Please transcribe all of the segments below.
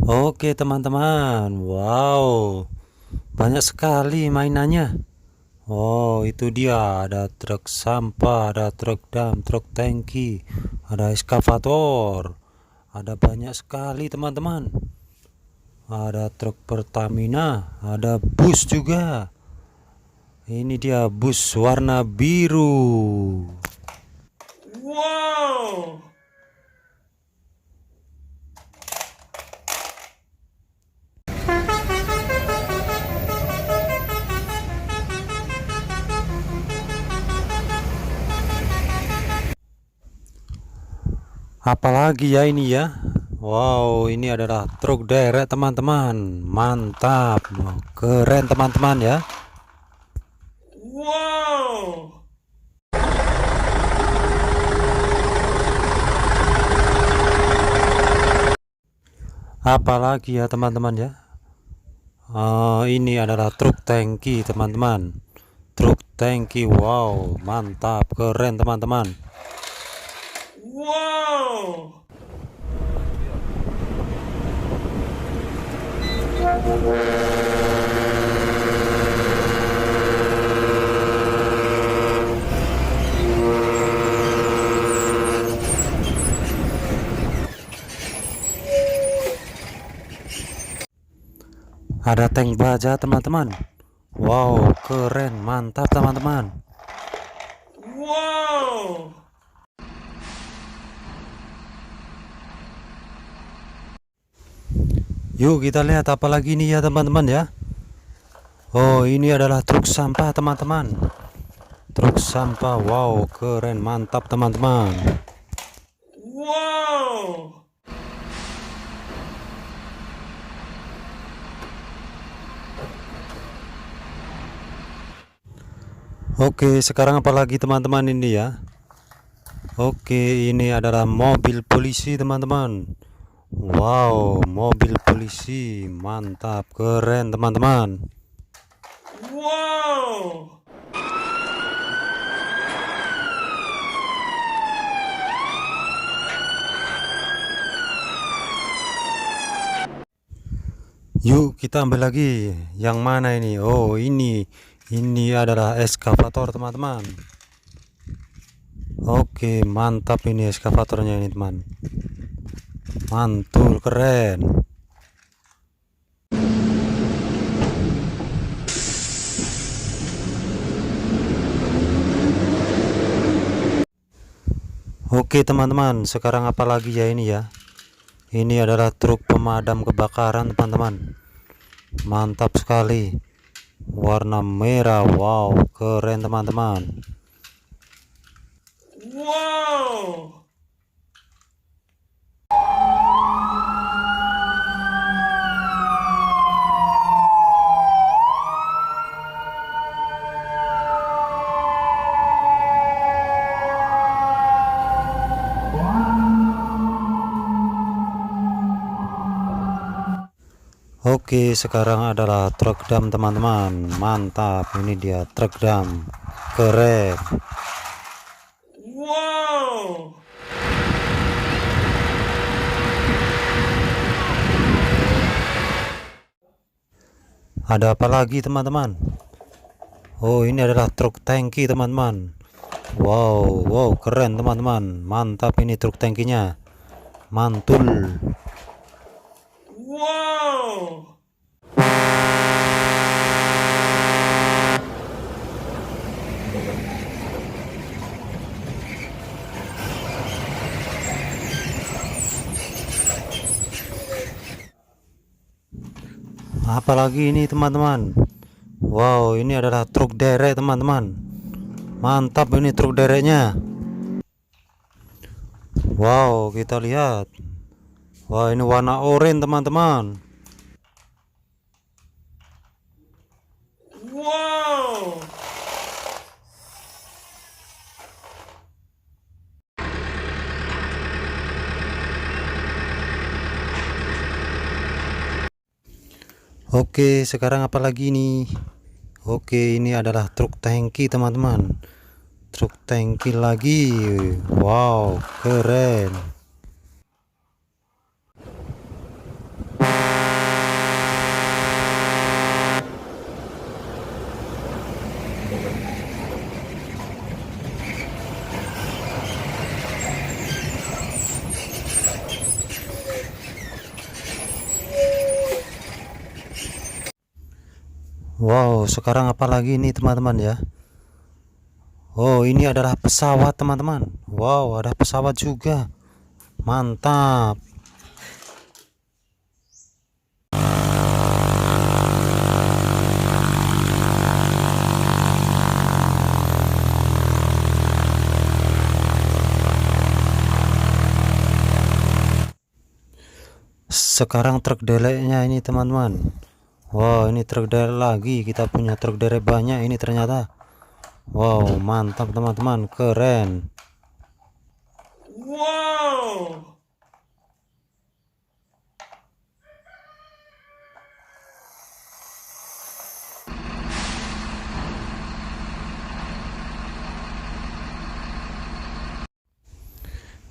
Oke teman-teman, wow, banyak sekali mainannya. Oh, itu dia, ada truk sampah, ada truk dam, truk tangki, ada eskavator, ada banyak sekali teman-teman. Ada truk Pertamina, ada bus juga. Ini dia bus warna biru. Wow! Apalagi ya ini ya. Wow, ini adalah truk derek teman-teman. Mantap, keren teman-teman ya. Wow! Apalagi ya teman-teman ya. Ini adalah truk tangki teman-teman. Truk tangki, wow, mantap, keren teman-teman. Wow! Ada tank baja teman-teman. Wow, keren, mantap teman-teman. Wow! Yuk kita lihat apa lagi nih ya teman-teman ya. Oh, ini adalah truk sampah teman-teman. Truk sampah, wow, keren, mantap teman-teman. Wow! Oke, sekarang apa lagi teman-teman ini ya. Oke, ini adalah mobil polisi teman-teman. Wow, mobil polisi, mantap, keren teman-teman. Wow! Yuk kita ambil lagi. Yang mana ini? Oh, ini adalah eskavator teman-teman. Oke, mantap ini eskavatornya ini teman. Mantul, keren. Oke teman-teman, sekarang apa lagi ya ini ya. Ini adalah truk pemadam kebakaran teman-teman. Mantap sekali. Warna merah, wow, keren teman-teman. Wow! Oke, sekarang adalah truk dam teman-teman. Mantap, ini dia truk dam. Keren. Wow! Ada apa lagi teman-teman? Oh, ini adalah truk tangki teman-teman. Wow, wow, keren teman-teman. Mantap ini truk tangkinya. Mantul. Wow! Apalagi ini teman-teman. Wow, ini adalah truk derek teman-teman. Mantap ini truk dereknya. Wow, kita lihat. Wah, ini warna oranye teman-teman. Wow! Oke, sekarang apa lagi nih? Oke, ini adalah truk tangki teman-teman. Truk tangki lagi. Wow, keren. Wow, sekarang apa lagi ini teman-teman ya? Oh, ini adalah pesawat teman-teman. Wow, ada pesawat juga. Mantap. Sekarang truk dereknya ini teman-teman. Wow, ini truk derek lagi. Kita punya truk derek banyak ini ternyata. Wow, mantap teman-teman, keren. Wow!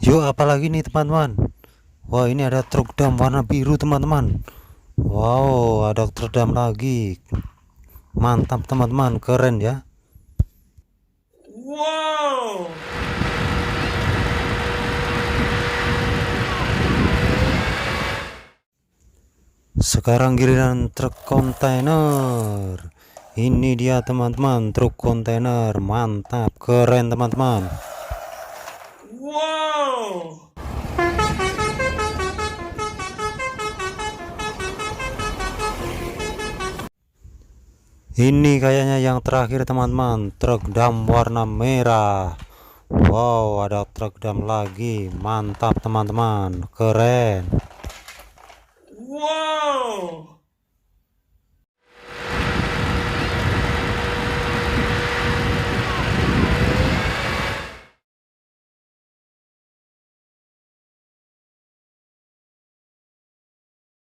Yuk, apalagi nih teman-teman? Wah, ini ada truk dam warna biru teman-teman. Wow, ada truk dam lagi. Mantap teman-teman, keren ya. Wow! Sekarang giliran truk kontainer. Ini dia teman-teman, truk kontainer. Mantap, keren teman-teman. Wow! Ini kayaknya yang terakhir teman-teman, truk dam warna merah. Wow, ada truk dam lagi. Mantap teman-teman, keren. Wow!